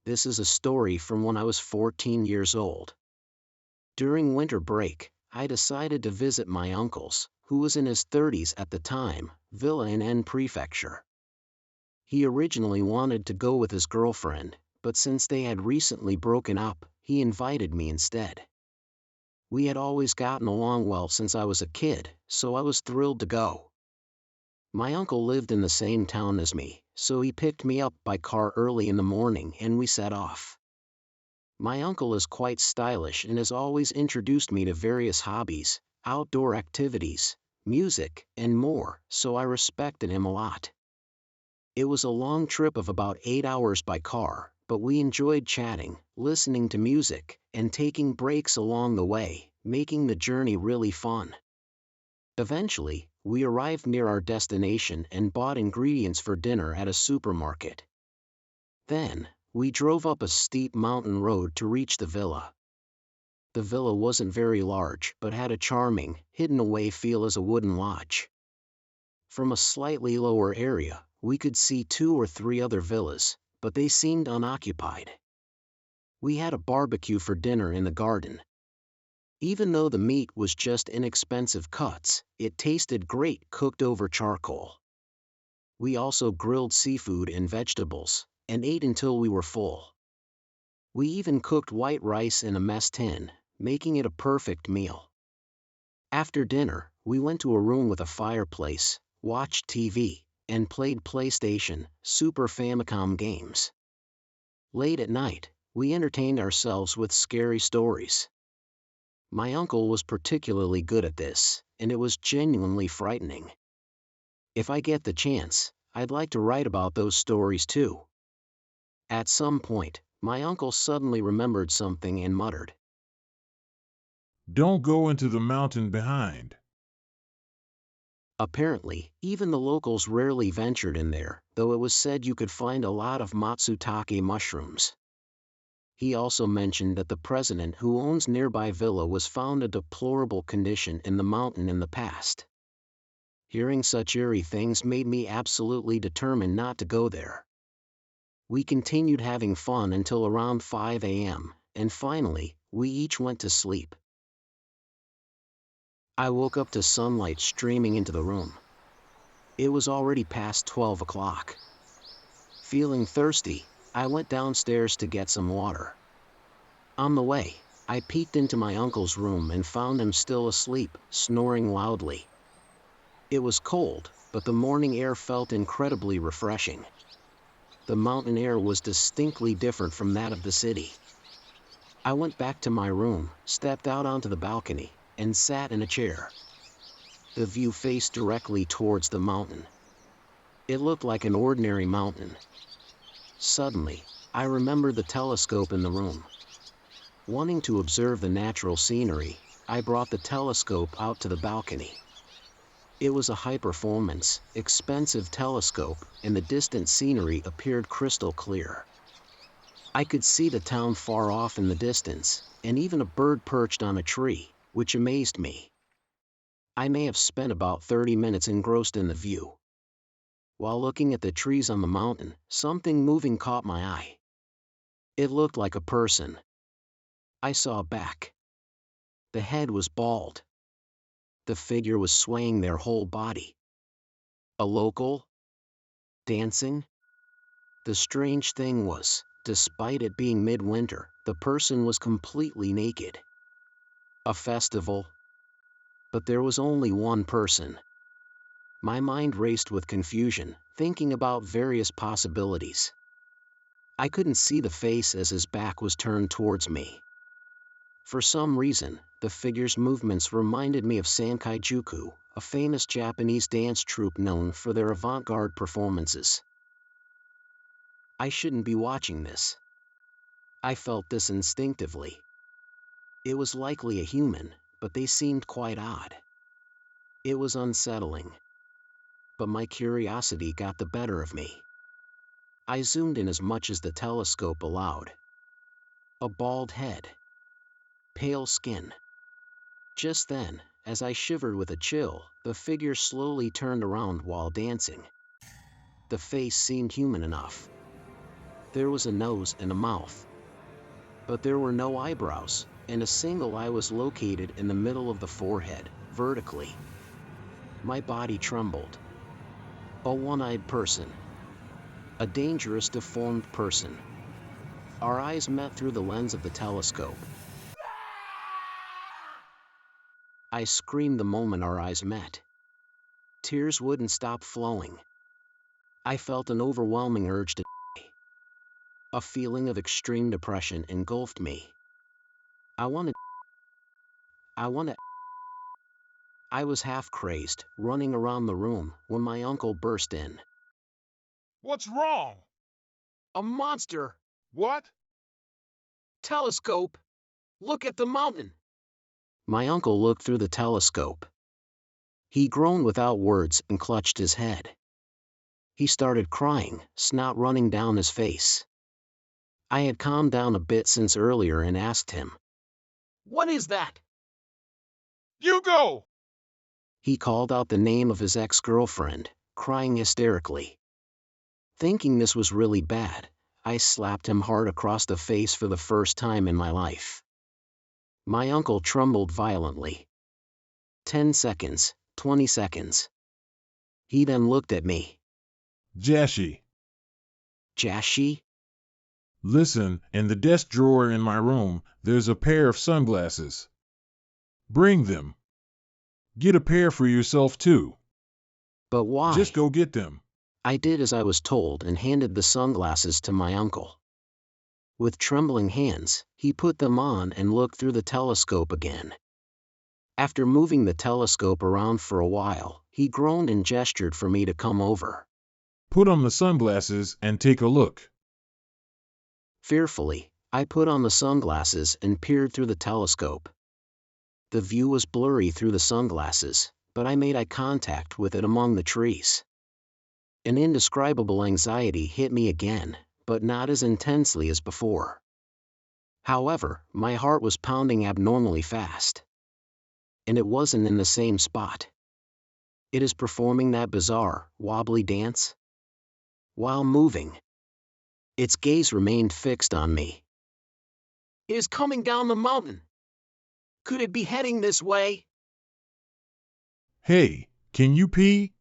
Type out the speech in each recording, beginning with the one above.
This is a story from when I was 14 years old. During winter break, I decided to visit my uncle's, who was in his 30s at the time, villa in N Prefecture. He originally wanted to go with his girlfriend, but since they had recently broken up, he invited me instead. We had always gotten along well since I was a kid, so I was thrilled to go. My uncle lived in the same town as me, so he picked me up by car early in the morning and we set off. My uncle is quite stylish and has always introduced me to various hobbies, outdoor activities, music, and more, so I respected him a lot. It was a long trip of about 8 hours by car, but we enjoyed chatting, listening to music, and taking breaks along the way, making the journey really fun. Eventually, we arrived near our destination and bought ingredients for dinner at a supermarket. Then, we drove up a steep mountain road to reach the villa. The villa wasn't very large but had a charming, hidden-away feel as a wooden lodge. From a slightly lower area, we could see 2 or 3 other villas, but they seemed unoccupied. We had a barbecue for dinner in the garden. Even though the meat was just inexpensive cuts, it tasted great cooked over charcoal. We also grilled seafood and vegetables, and ate until we were full. We even cooked white rice in a mess tin, making it a perfect meal. After dinner, we went to a room with a fireplace, watched TV, and played PlayStation, Super Famicom games. Late at night, we entertained ourselves with scary stories. My uncle was particularly good at this, and it was genuinely frightening. If I get the chance, I'd like to write about those stories too. At some point, my uncle suddenly remembered something and muttered, "Don't go into the mountain behind." Apparently, even the locals rarely ventured in there, though it was said you could find a lot of matsutake mushrooms. He also mentioned that the president who owns nearby villa was found in deplorable condition in the mountain in the past. Hearing such eerie things made me absolutely determined not to go there. We continued having fun until around 5 a.m., and finally, we each went to sleep. I woke up to sunlight streaming into the room. It was already past 12 o'clock. Feeling thirsty, I went downstairs to get some water. On the way, I peeked into my uncle's room and found him still asleep, snoring loudly. It was cold, but the morning air felt incredibly refreshing. The mountain air was distinctly different from that of the city. I went back to my room, stepped out onto the balcony, and sat in a chair. The view faced directly towards the mountain. It looked like an ordinary mountain. Suddenly, I remembered the telescope in the room. Wanting to observe the natural scenery, I brought the telescope out to the balcony. It was a high-performance, expensive telescope, and the distant scenery appeared crystal clear. I could see the town far off in the distance, and even a bird perched on a tree, which amazed me. I may have spent about 30 minutes engrossed in the view. While looking at the trees on the mountain, something moving caught my eye. It looked like a person. I saw a back. The head was bald. The figure was swaying their whole body. A local? Dancing? The strange thing was, despite it being midwinter, the person was completely naked. A festival? But there was only one person. My mind raced with confusion, thinking about various possibilities. I couldn't see the face as his back was turned towards me. For some reason, the figure's movements reminded me of Sankaijuku, a famous Japanese dance troupe known for their avant-garde performances. I shouldn't be watching this. I felt this instinctively. It was likely a human, but they seemed quite odd. It was unsettling. But my curiosity got the better of me. I zoomed in as much as the telescope allowed. A bald head. Pale skin. Just then, as I shivered with a chill, the figure slowly turned around while dancing. The face seemed human enough. There was a nose and a mouth. But there were no eyebrows, and a single eye was located in the middle of the forehead, vertically. My body trembled. A one-eyed person. A dangerous deformed person. Our eyes met through the lens of the telescope. I screamed the moment our eyes met. Tears wouldn't stop flowing. I felt an overwhelming urge to die. A feeling of extreme depression engulfed me. I wanted. I wanted. I was half crazed, running around the room, when my uncle burst in. What's wrong? A monster! What? Telescope! Look at the mountain! My uncle looked through the telescope. He groaned without words and clutched his head. He started crying, snot running down his face. I had calmed down a bit since earlier and asked him, "What is that?" You go! He called out the name of his ex-girlfriend, crying hysterically. Thinking this was really bad, I slapped him hard across the face for the first time in my life. My uncle trembled violently. 10 seconds, 20 seconds. He then looked at me. Jashi, "Jashi?" listen, in the desk drawer in my room, there's a pair of sunglasses. Bring them. Get a pair for yourself too. "But why?" Just go get them. I did as I was told and handed the sunglasses to my uncle. With trembling hands, he put them on and looked through the telescope again. After moving the telescope around for a while, he groaned and gestured for me to come over. Put on the sunglasses and take a look. Fearfully, I put on the sunglasses and peered through the telescope. The view was blurry through the sunglasses, but I made eye contact with it among the trees. An indescribable anxiety hit me again, but not as intensely as before. However, my heart was pounding abnormally fast. And it wasn't in the same spot. It is performing that bizarre, wobbly dance. While moving, its gaze remained fixed on me. "It is coming down the mountain. Could it be heading this way?" Hey, can you pee?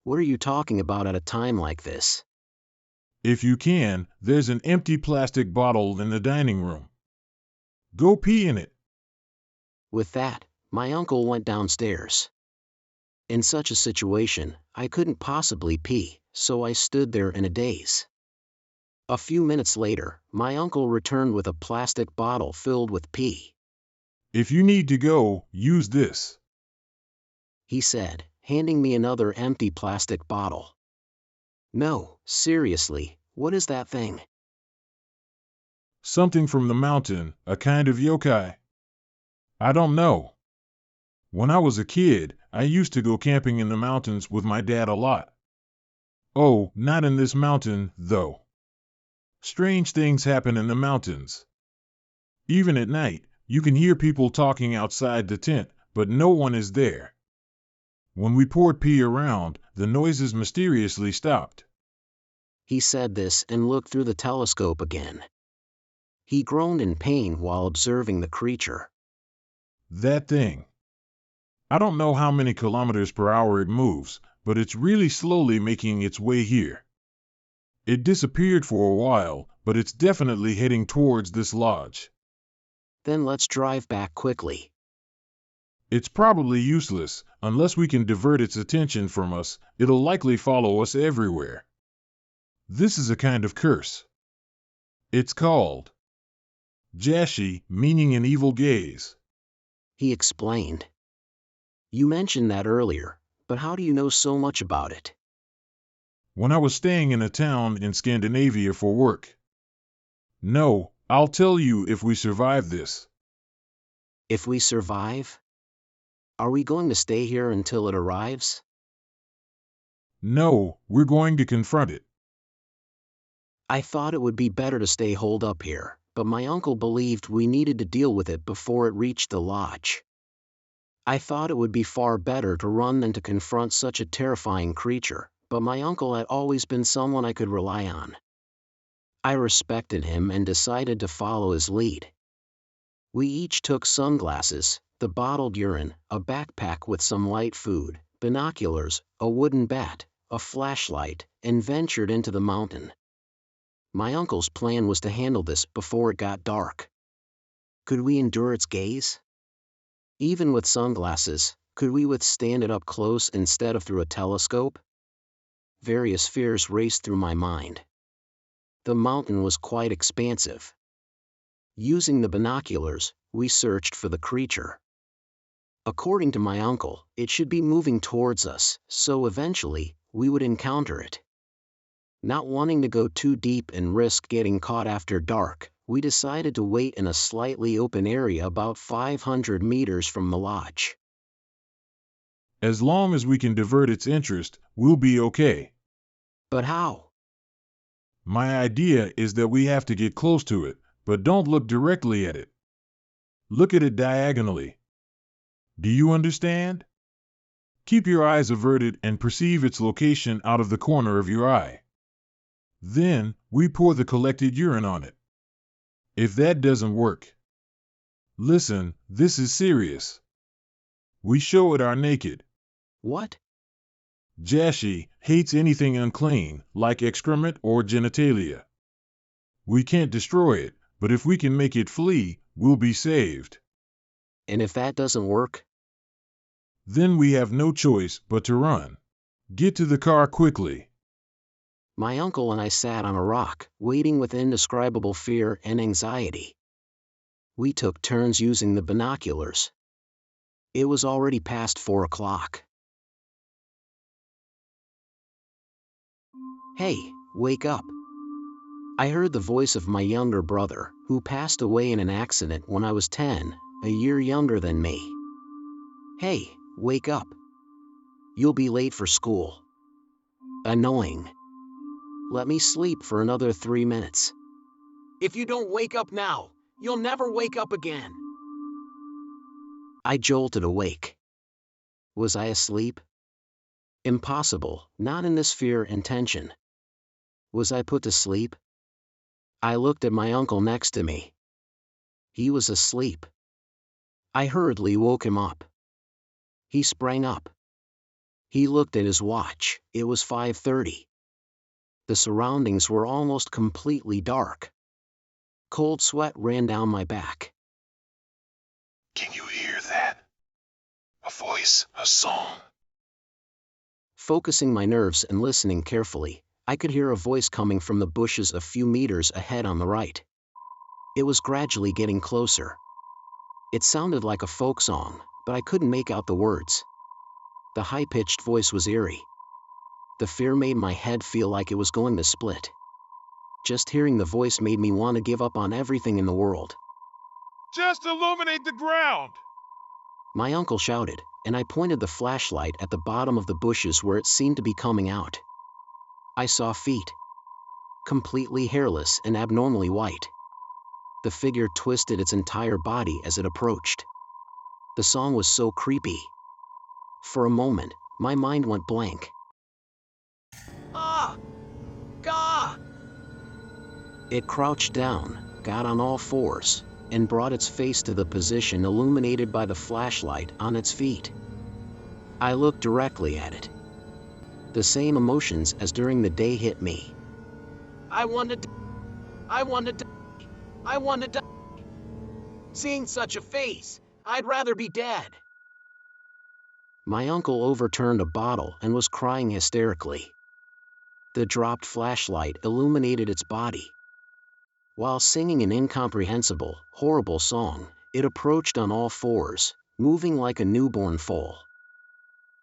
What are you talking about at a time like this? If you can, there's an empty plastic bottle in the dining room. Go pee in it. With that, my uncle went downstairs. In such a situation, I couldn't possibly pee, so I stood there in a daze. A few minutes later, my uncle returned with a plastic bottle filled with pee. If you need to go, use this. He said, handing me another empty plastic bottle. "No, seriously, what is that thing?" Something from the mountain, a kind of yokai. I don't know. When I was a kid, I used to go camping in the mountains with my dad a lot. Oh, not in this mountain, though. Strange things happen in the mountains. Even at night, you can hear people talking outside the tent, but no one is there. When we poured pee around, the noises mysteriously stopped. He said this and looked through the telescope again. He groaned in pain while observing the creature. That thing. I don't know how many kilometers per hour it moves, but it's really slowly making its way here. It disappeared for a while, but it's definitely heading towards this lodge. "Then let's drive back quickly." It's probably useless. Unless we can divert its attention from us, it'll likely follow us everywhere. This is a kind of curse. It's called JASHI, meaning an evil gaze. He explained. "You mentioned that earlier, but how do you know so much about it?" When I was staying in a town in Scandinavia for work. No, I'll tell you if we survive this. If we survive? Are we going to stay here until it arrives? No, we're going to confront it. I thought it would be better to stay holed up here, but my uncle believed we needed to deal with it before it reached the lodge. I thought it would be far better to run than to confront such a terrifying creature, but my uncle had always been someone I could rely on. I respected him and decided to follow his lead. We each took sunglasses, the bottled urine, a backpack with some light food, binoculars, a wooden bat, a flashlight, and ventured into the mountain. My uncle's plan was to handle this before it got dark. Could we endure its gaze? Even with sunglasses, could we withstand it up close instead of through a telescope? Various fears raced through my mind. The mountain was quite expansive. Using the binoculars, we searched for the creature. According to my uncle, it should be moving towards us, so eventually, we would encounter it. Not wanting to go too deep and risk getting caught after dark, we decided to wait in a slightly open area about 500 meters from the lodge. As long as we can divert its interest, we'll be okay. But how? My idea is that we have to get close to it, but don't look directly at it. Look at it diagonally. Do you understand? Keep your eyes averted and perceive its location out of the corner of your eye. Then, we pour the collected urine on it. If that doesn't work, listen, this is serious. We show it our naked. What? JASHI hates anything unclean, like excrement or genitalia. We can't destroy it, but if we can make it flee, we'll be saved. And if that doesn't work? Then we have no choice but to run. Get to the car quickly. My uncle and I sat on a rock, waiting with indescribable fear and anxiety. We took turns using the binoculars. It was already past 4 o'clock. Hey, wake up. I heard the voice of my younger brother, who passed away in an accident when I was 10, a year younger than me. Hey, wake up. You'll be late for school. Annoying. Let me sleep for another 3 minutes. If you don't wake up now, you'll never wake up again. I jolted awake. Was I asleep? Impossible, not in this fear and tension. Was I put to sleep? I looked at my uncle next to me. He was asleep. I hurriedly woke him up. He sprang up. He looked at his watch. It was 5:30. The surroundings were almost completely dark. Cold sweat ran down my back. Can you hear that? A voice, a song. Focusing my nerves and listening carefully, I could hear a voice coming from the bushes a few meters ahead on the right. It was gradually getting closer. It sounded like a folk song, but I couldn't make out the words. The high-pitched voice was eerie. The fear made my head feel like it was going to split. Just hearing the voice made me want to give up on everything in the world. Just illuminate the ground. My uncle shouted, and I pointed the flashlight at the bottom of the bushes where it seemed to be coming out. I saw feet. Completely hairless and abnormally white. The figure twisted its entire body as it approached. The song was so creepy. For a moment, my mind went blank. Ah! Gah! It crouched down, got on all fours, and brought its face to the position illuminated by the flashlight on its feet. I looked directly at it. The same emotions as during the day hit me. I wanted to die. Seeing such a face, I'd rather be dead. My uncle overturned a bottle and was crying hysterically. The dropped flashlight illuminated its body. While singing an incomprehensible, horrible song, it approached on all fours, moving like a newborn foal.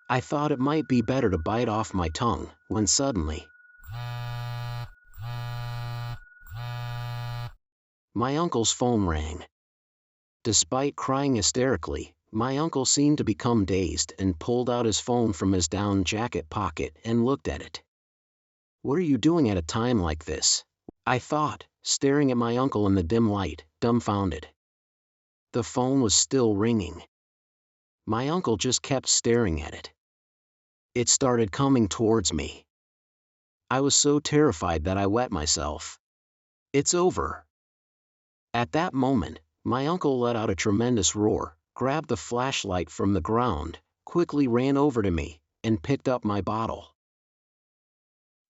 I thought it might be better to bite off my tongue, when suddenly, my uncle's phone rang. Despite crying hysterically, my uncle seemed to become dazed and pulled out his phone from his down jacket pocket and looked at it. What are you doing at a time like this? I thought, staring at my uncle in the dim light, dumbfounded. The phone was still ringing. My uncle just kept staring at it. It started coming towards me. I was so terrified that I wet myself. It's over. At that moment, my uncle let out a tremendous roar, grabbed the flashlight from the ground, quickly ran over to me, and picked up my bottle.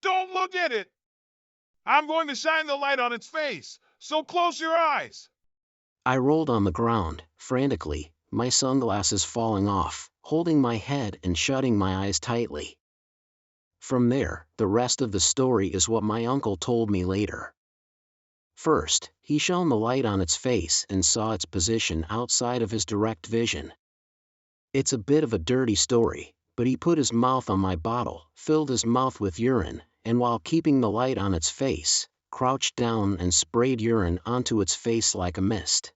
Don't look at it! I'm going to shine the light on its face, so close your eyes. I rolled on the ground, frantically, my sunglasses falling off, holding my head and shutting my eyes tightly. From there, the rest of the story is what my uncle told me later. First, he shone the light on its face and saw its position outside of his direct vision. It's a bit of a dirty story, but he put his mouth on my bottle, filled his mouth with urine, and while keeping the light on its face, crouched down and sprayed urine onto its face like a mist.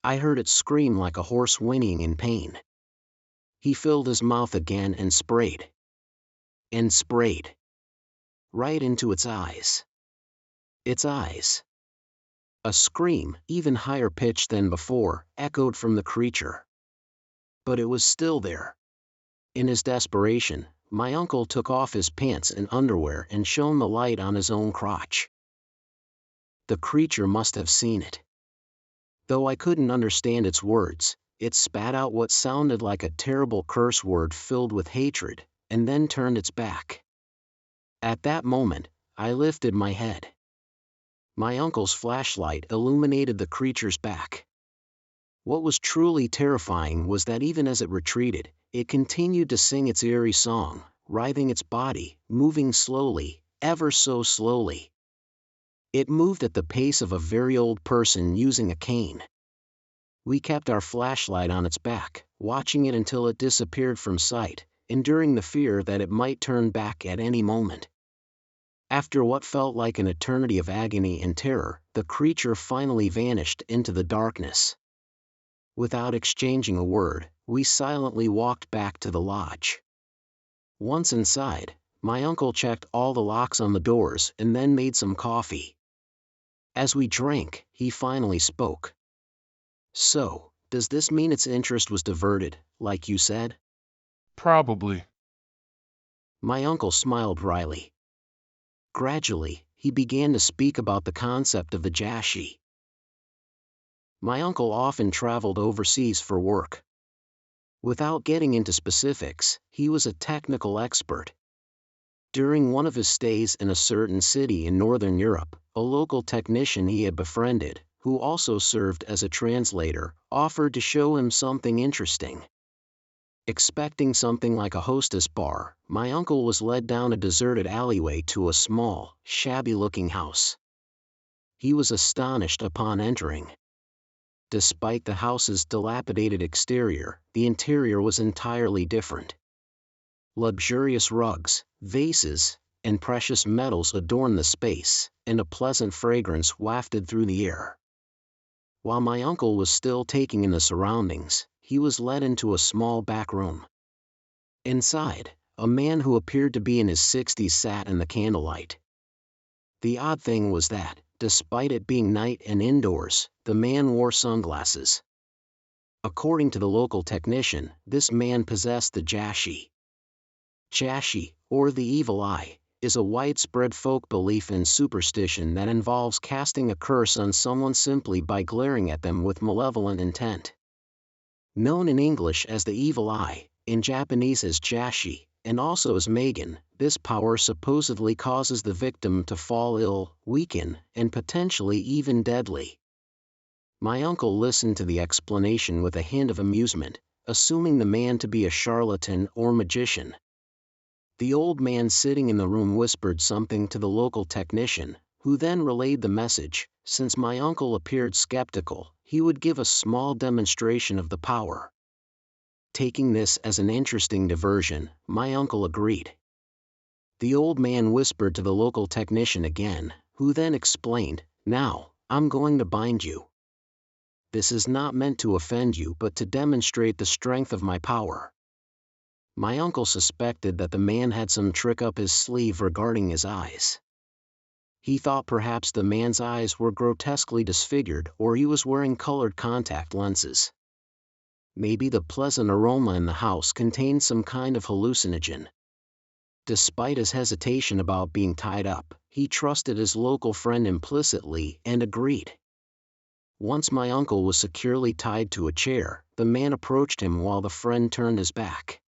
I heard it scream like a horse whinnying in pain. He filled his mouth again and sprayed. And sprayed. Right into its eyes. Its eyes. A scream, even higher pitched than before, echoed from the creature. But it was still there. In his desperation, my uncle took off his pants and underwear and shone the light on his own crotch. The creature must have seen it. Though I couldn't understand its words, it spat out what sounded like a terrible curse word filled with hatred, and then turned its back. At that moment, I lifted my head. My uncle's flashlight illuminated the creature's back. What was truly terrifying was that even as it retreated, it continued to sing its eerie song, writhing its body, moving slowly, ever so slowly. It moved at the pace of a very old person using a cane. We kept our flashlight on its back, watching it until it disappeared from sight, enduring the fear that it might turn back at any moment. After what felt like an eternity of agony and terror, the creature finally vanished into the darkness. Without exchanging a word, we silently walked back to the lodge. Once inside, my uncle checked all the locks on the doors and then made some coffee. As we drank, he finally spoke. "So, does this mean its interest was diverted, like you said?" Probably. My uncle smiled wryly. Gradually, he began to speak about the concept of the JASHI. My uncle often traveled overseas for work. Without getting into specifics, he was a technical expert. During one of his stays in a certain city in Northern Europe, a local technician he had befriended, who also served as a translator, offered to show him something interesting. Expecting something like a hostess bar, my uncle was led down a deserted alleyway to a small, shabby-looking house. He was astonished upon entering. Despite the house's dilapidated exterior, the interior was entirely different. Luxurious rugs, vases, and precious metals adorned the space, and a pleasant fragrance wafted through the air. While my uncle was still taking in the surroundings, he was led into a small back room. Inside, a man who appeared to be in his 60s sat in the candlelight. The odd thing was that, despite it being night and indoors, the man wore sunglasses. According to the local technician, this man possessed the JASHI. JASHI, or the evil eye, is a widespread folk belief and superstition that involves casting a curse on someone simply by glaring at them with malevolent intent. Known in English as the evil eye, in Japanese as JASHI, and also as Megan, this power supposedly causes the victim to fall ill, weaken, and potentially even deadly. My uncle listened to the explanation with a hint of amusement, assuming the man to be a charlatan or magician. The old man sitting in the room whispered something to the local technician, who then relayed the message. Since my uncle appeared skeptical, he would give a small demonstration of the power. Taking this as an interesting diversion, my uncle agreed. The old man whispered to the local technician again, who then explained, "Now, I'm going to bind you. This is not meant to offend you but to demonstrate the strength of my power." My uncle suspected that the man had some trick up his sleeve regarding his eyes. He thought perhaps the man's eyes were grotesquely disfigured or he was wearing colored contact lenses. Maybe the pleasant aroma in the house contained some kind of hallucinogen. Despite his hesitation about being tied up, he trusted his local friend implicitly and agreed. Once my uncle was securely tied to a chair, the man approached him while the friend turned his back.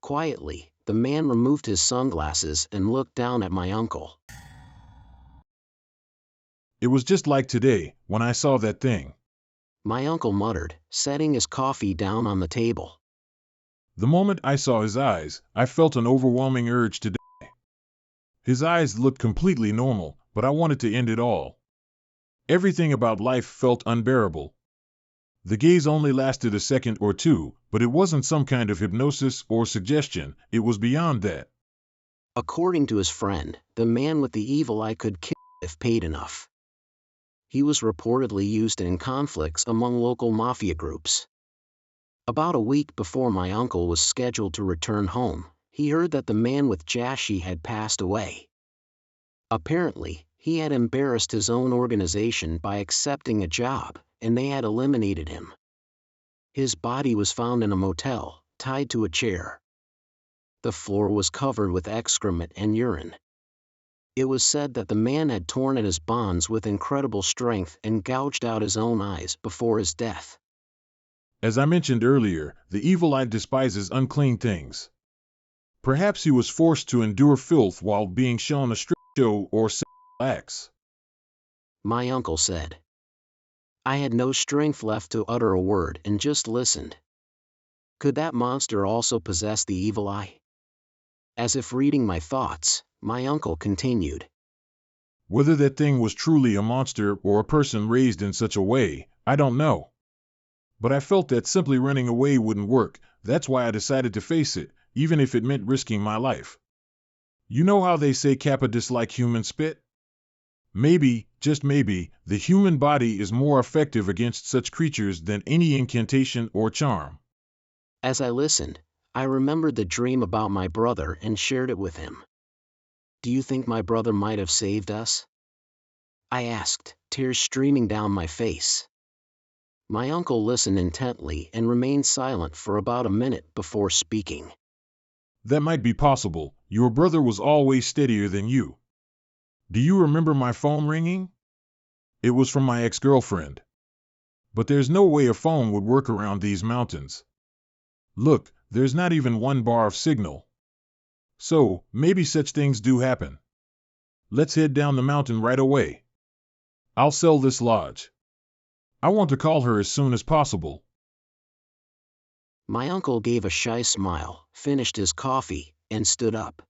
Quietly, the man removed his sunglasses and looked down at my uncle. It was just like today, when I saw that thing. My uncle muttered, setting his coffee down on the table. The moment I saw his eyes, I felt an overwhelming urge to die. His eyes looked completely normal, but I wanted to end it all. Everything about life felt unbearable. The gaze only lasted a second or two, but it wasn't some kind of hypnosis or suggestion, it was beyond that. According to his friend, the man with the evil eye could kill if paid enough. He was reportedly used in conflicts among local mafia groups. About a week before my uncle was scheduled to return home, he heard that the man with JASHI had passed away. Apparently, he had embarrassed his own organization by accepting a job, and they had eliminated him. His body was found in a motel, tied to a chair. The floor was covered with excrement and urine. It was said that the man had torn at his bonds with incredible strength and gouged out his own eyes before his death. As I mentioned earlier, the evil eye despises unclean things. Perhaps he was forced to endure filth while being shown a strip show or sexual acts. My uncle said. I had no strength left to utter a word and just listened. Could that monster also possess the evil eye? As if reading my thoughts, my uncle continued. Whether that thing was truly a monster or a person raised in such a way, I don't know. But I felt that simply running away wouldn't work, that's why I decided to face it, even if it meant risking my life. You know how they say Kappa dislike human spit? Maybe, just maybe, the human body is more effective against such creatures than any incantation or charm. As I listened, I remembered the dream about my brother and shared it with him. Do you think my brother might have saved us? I asked, tears streaming down my face. My uncle listened intently and remained silent for about a minute before speaking. That might be possible. Your brother was always steadier than you. Do you remember my phone ringing? It was from my ex-girlfriend. But there's no way a phone would work around these mountains. Look, there's not even one bar of signal. So, maybe such things do happen. Let's head down the mountain right away. I'll sell this lodge. I want to call her as soon as possible. My uncle gave a shy smile, finished his coffee, and stood up.